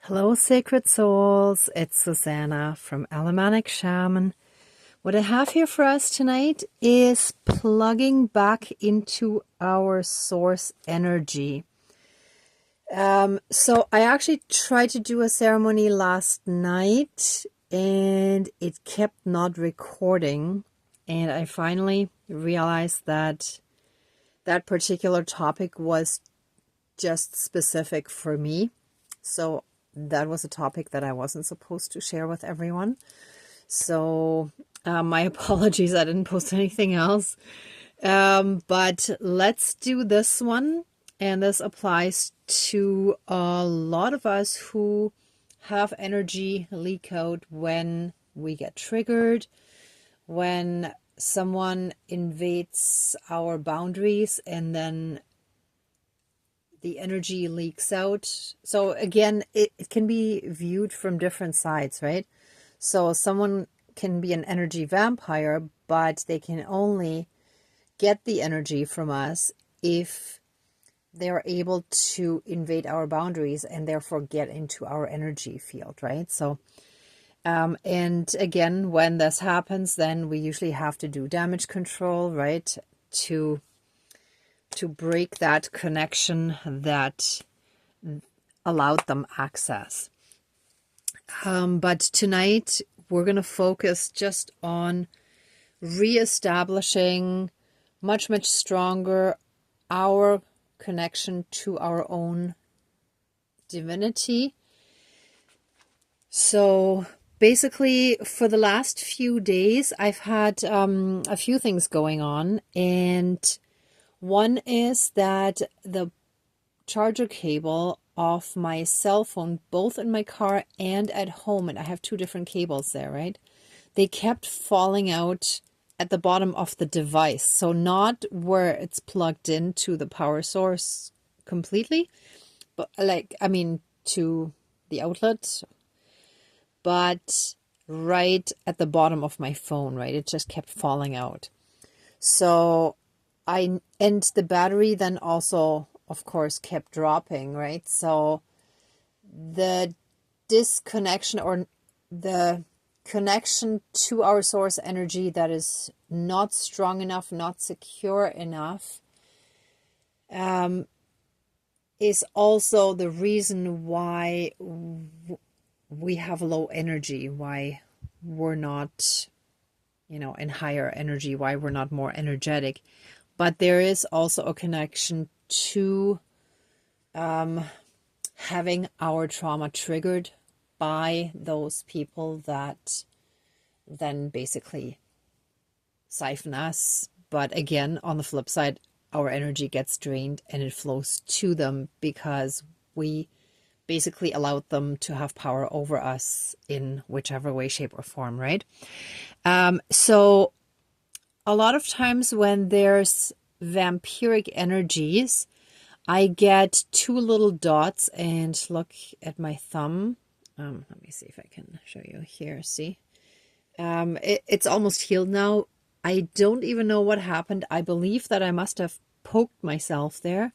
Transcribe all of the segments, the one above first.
Hello, sacred souls. It's Susanna from Alamanic Shaman. What I have here for us tonight is plugging back into our source energy. So I actually tried to do a ceremony last night and it kept not recording. And I finally realized that that particular topic was just specific for me. So that was a topic that I wasn't supposed to share with everyone. So my apologies, I didn't post anything else. But let's do this one. And this applies to a lot of us who have energy leak out when we get triggered, when someone invades our boundaries and then the energy leaks out. So again, it can be viewed from different sides, right? So someone can be an energy vampire, but they can only get the energy from us if they're able to invade our boundaries and therefore get into our energy field, right? So, and again, when this happens, then we usually have to do damage control, right? To break that connection that allowed them access. But tonight we're going to focus just on reestablishing much stronger our connection to our own divinity. So basically, for the last few days, I've had a few things going on, and one is that the charger cable of my cell phone, both in my car and at home, and I have two different cables there, right? They kept falling out at the bottom of the device. So not where it's plugged into the power source completely, but to the outlet, but right at the bottom of my phone, right? It just kept falling out. So and the battery then also, of course, kept dropping, right? So the disconnection or the connection to our source energy that is not strong enough, not secure enough, is also the reason why we have low energy, why we're not, in higher energy, why we're not more energetic. But there is also a connection to having our trauma triggered by those people that then basically siphon us. But again, on the flip side, our energy gets drained and it flows to them because we basically allowed them to have power over us in whichever way, shape, or form, right? So a lot of times when there's vampiric energies, I get two little dots, and look at my thumb. Let me see if I can show you here. See, it's almost healed now. I don't even know what happened. I believe that I must have poked myself there.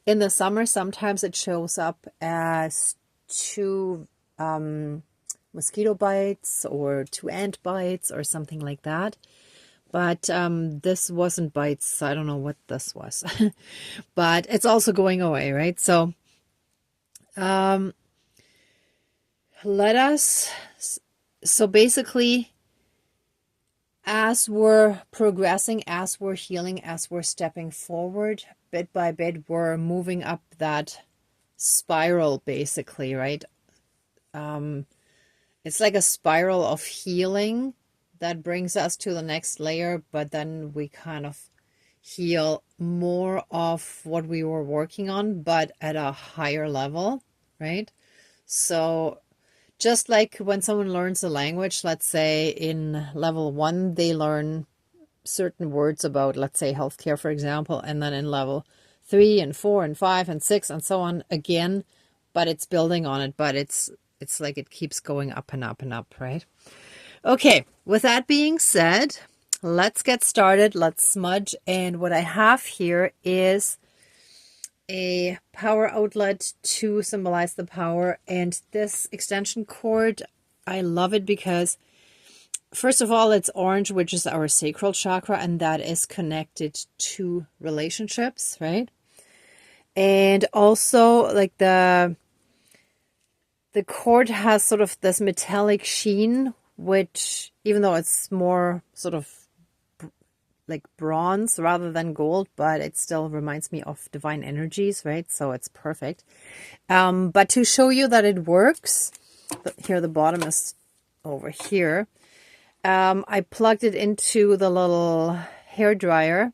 In the summer, sometimes it shows up as two mosquito bites or two ant bites or something like that. But this wasn't bites. So I don't know what this was. But it's also going away, right? So so basically, as we're progressing, as we're healing, as we're stepping forward, bit by bit, we're moving up that spiral, basically, right? It's like a spiral of healing that brings us to the next layer, but then we kind of heal more of what we were working on, but at a higher level, right? So just like when someone learns a language, let's say in level 1, they learn certain words about, let's say, healthcare, for example, and then in level 3 and 4 and 5 and 6 and so on again, but it's building on it, but it's like it keeps going up and up and up, right? Okay, with that being said, let's get started. Let's smudge. And what I have here is a power outlet to symbolize the power. And this extension cord, I love it because first of all, it's orange, which is our sacral chakra, and that is connected to relationships, right? And also, like the cord has sort of this metallic sheen, which, even though it's more sort of like bronze rather than gold, but it still reminds me of divine energies, right? So it's perfect. But to show you that it works, here the bottom is over here. I plugged it into the little hair dryer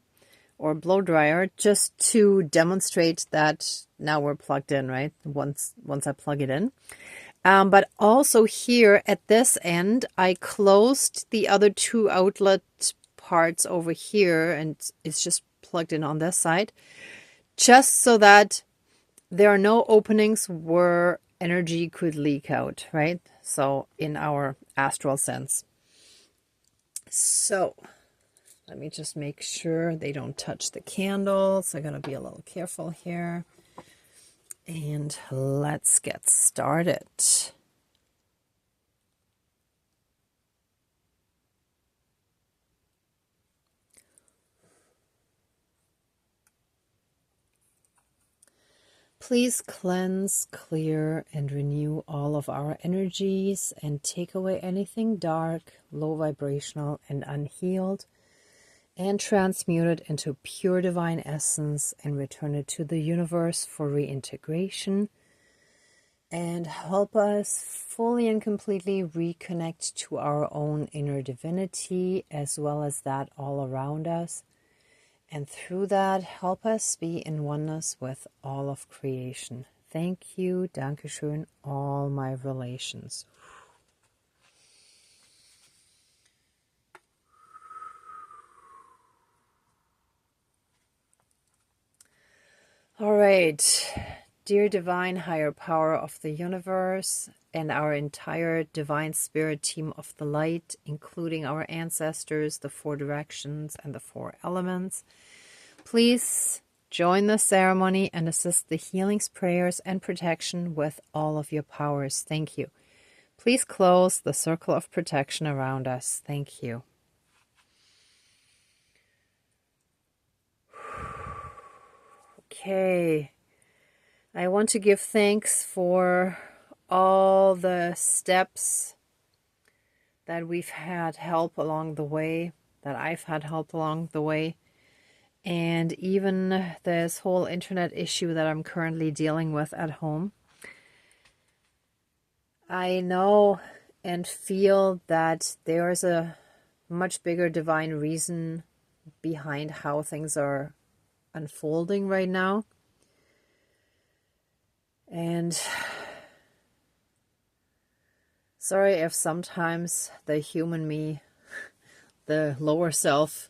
or blow dryer just to demonstrate that now we're plugged in, right? Once I plug it in. But also here at this end, I closed the other two outlet parts over here, and it's just plugged in on this side, just so that there are no openings where energy could leak out, right? So in our astral sense. So let me just make sure they don't touch the candles. I'm going to be a little careful here. And let's get started. Please cleanse, clear, and renew all of our energies and take away anything dark, low vibrational, and unhealed, and transmute it into pure divine essence and return it to the universe for reintegration, and help us fully and completely reconnect to our own inner divinity as well as that all around us. And through that, help us be in oneness with all of creation. Thank you, Dankeschön, all my relations. All right, dear divine higher power of the universe and our entire divine spirit team of the light, including our ancestors, the four directions, and the four elements, please join the ceremony and assist the healings, prayers, and protection with all of your powers. Thank you. Please close the circle of protection around us. Thank you. Okay. I want to give thanks for all the steps that we've had help along the way, that I've had help along the way. And even this whole internet issue that I'm currently dealing with at home. I know and feel that there's a much bigger divine reason behind how things are unfolding right now. And sorry if sometimes the human me, the lower self,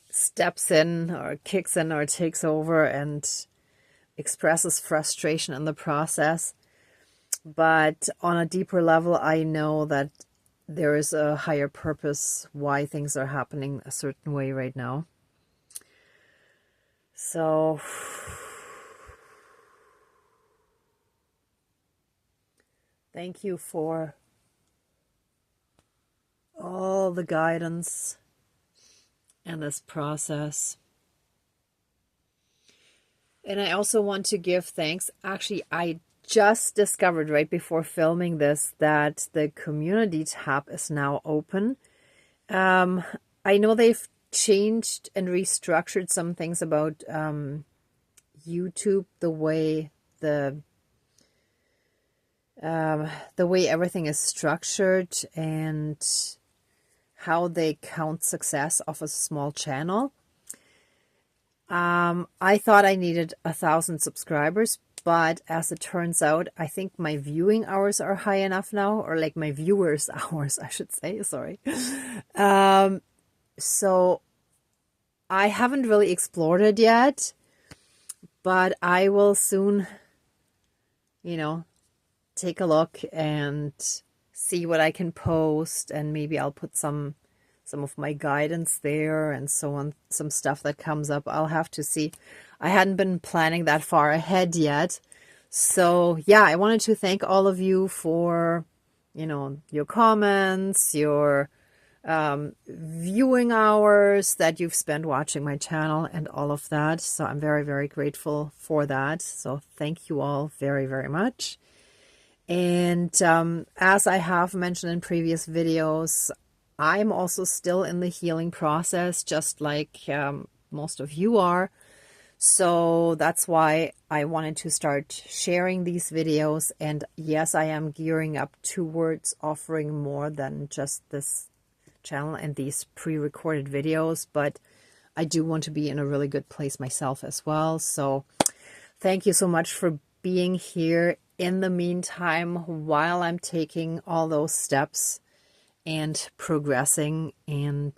steps in or kicks in or takes over and expresses frustration in the process. But on a deeper level, I know that there is a higher purpose why things are happening a certain way right now. So thank you for all the guidance in this process. And I also want to give thanks. Actually, I just discovered right before filming this that the community tab is now open. I know they've changed and restructured some things about YouTube, the way everything is structured and how they count success of a small channel. I thought I needed 1,000 subscribers, but as it turns out, I think my viewing hours are high enough now, or like my viewers hours, I should say, sorry. So I haven't really explored it yet, but I will soon, take a look and see what I can post, and maybe I'll put some of my guidance there and so on, some stuff that comes up. I'll have to see. I hadn't been planning that far ahead yet. So yeah, I wanted to thank all of you for, your comments, your viewing hours that you've spent watching my channel and all of that. So I'm very, very grateful for that. So thank you all very, very much. And as I have mentioned in previous videos, I'm also still in the healing process, just like most of you are. So that's why I wanted to start sharing these videos. And yes, I am gearing up towards offering more than just this channel and these pre-recorded videos, but I do want to be in a really good place myself as well. So thank you so much for being here in the meantime while I'm taking all those steps and progressing. And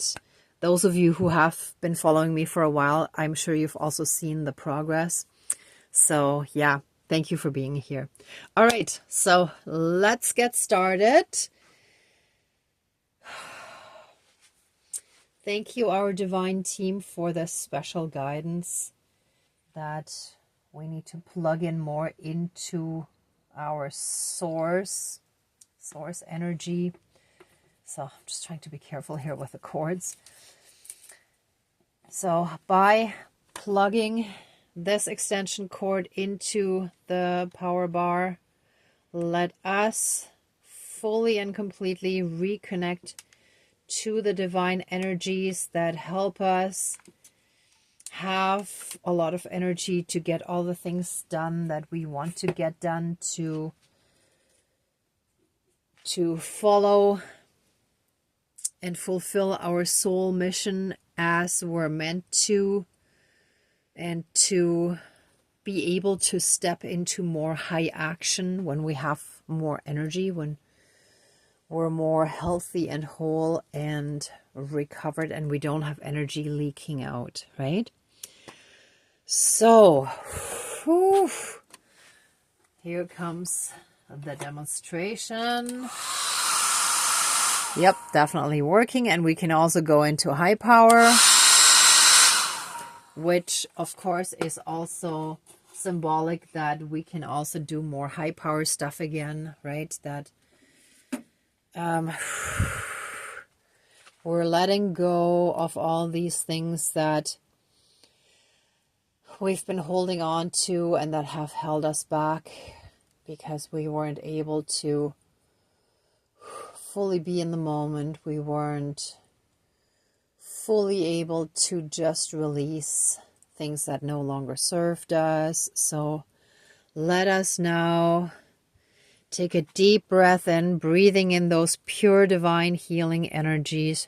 those of you who have been following me for a while, I'm sure you've also seen the progress. So yeah, thank you for being here. All right, so let's get started. Thank you, our divine team, for this special guidance that we need to plug in more into our source energy. So I'm just trying to be careful here with the cords. So by plugging this extension cord into the power bar, let us fully and completely reconnect to the divine energies that help us have a lot of energy to get all the things done that we want to get done, to follow and fulfill our soul mission as we're meant to, and to be able to step into more high action when we have more energy, when we're more healthy and whole and recovered and we don't have energy leaking out, right? So, whew, here comes the demonstration. Yep, definitely working. And we can also go into high power, which of course is also symbolic that we can also do more high power stuff again, right? That we're letting go of all these things that we've been holding on to and that have held us back because we weren't able to fully be in the moment. We weren't fully able to just release things that no longer served us. So let us now take a deep breath in, breathing in those pure divine healing energies.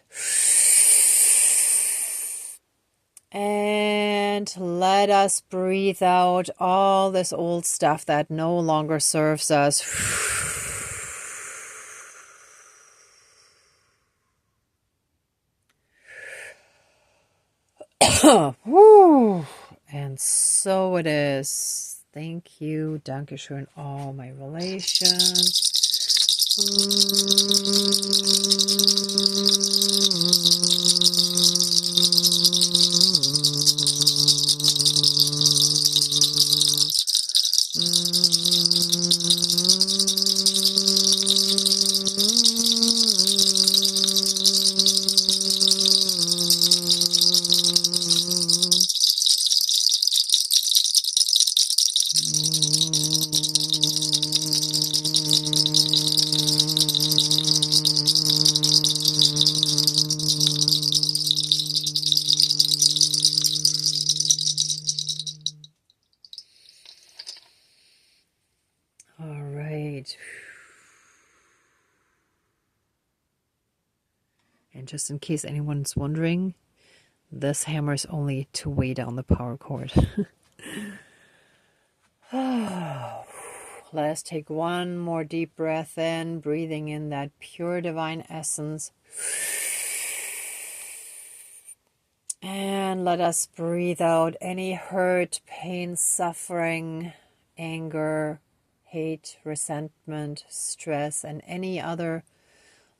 And let us breathe out all this old stuff that no longer serves us. Woo. And so it is. Thank you. Dankeschön. All my relations. All right. And just in case anyone's wondering, this hammer is only to weigh down the power cord. Let us take one more deep breath in, breathing in that pure divine essence. And let us breathe out any hurt, pain, suffering, anger, hate, resentment, stress, and any other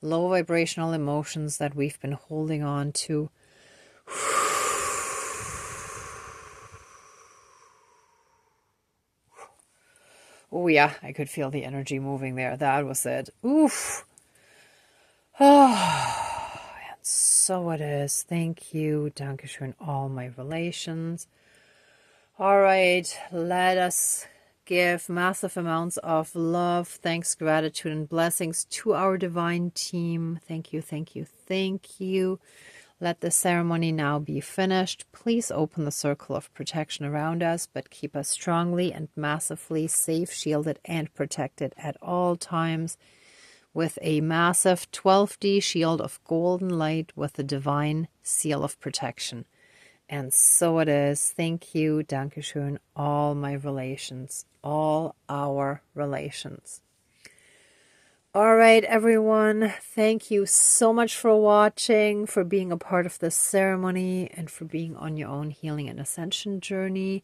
low vibrational emotions that we've been holding on to. Oh yeah, I could feel the energy moving there. That was it. Oof. Oh, and so it is. Thank you. Dankeschön, all my relations. All right, let us give massive amounts of love, thanks, gratitude, and blessings to our divine team. Thank you, thank you, thank you. Let the ceremony now be finished. Please open the circle of protection around us, but keep us strongly and massively safe, shielded, and protected at all times with a massive 12D shield of golden light with the divine seal of protection. And so it is. Thank you, Dankeschön, all my relations, all our relations. All right, everyone. Thank you so much for watching, for being a part of this ceremony, and for being on your own healing and ascension journey.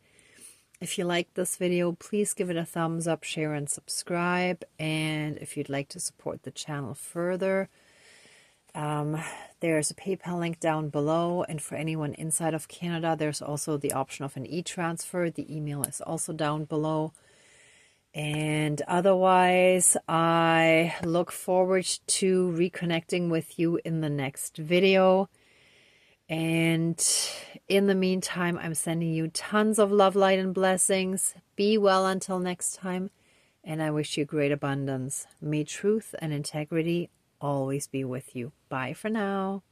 If you like this video, please give it a thumbs up, share, and subscribe. And if you'd like to support the channel further, there's a PayPal link down below. And for anyone inside of Canada, there's also the option of an e-transfer. The email is also down below. And otherwise, I look forward to reconnecting with you in the next video. And in the meantime, I'm sending you tons of love, light, and blessings. Be well until next time. And I wish you great abundance. May truth and integrity always be with you. Bye for now.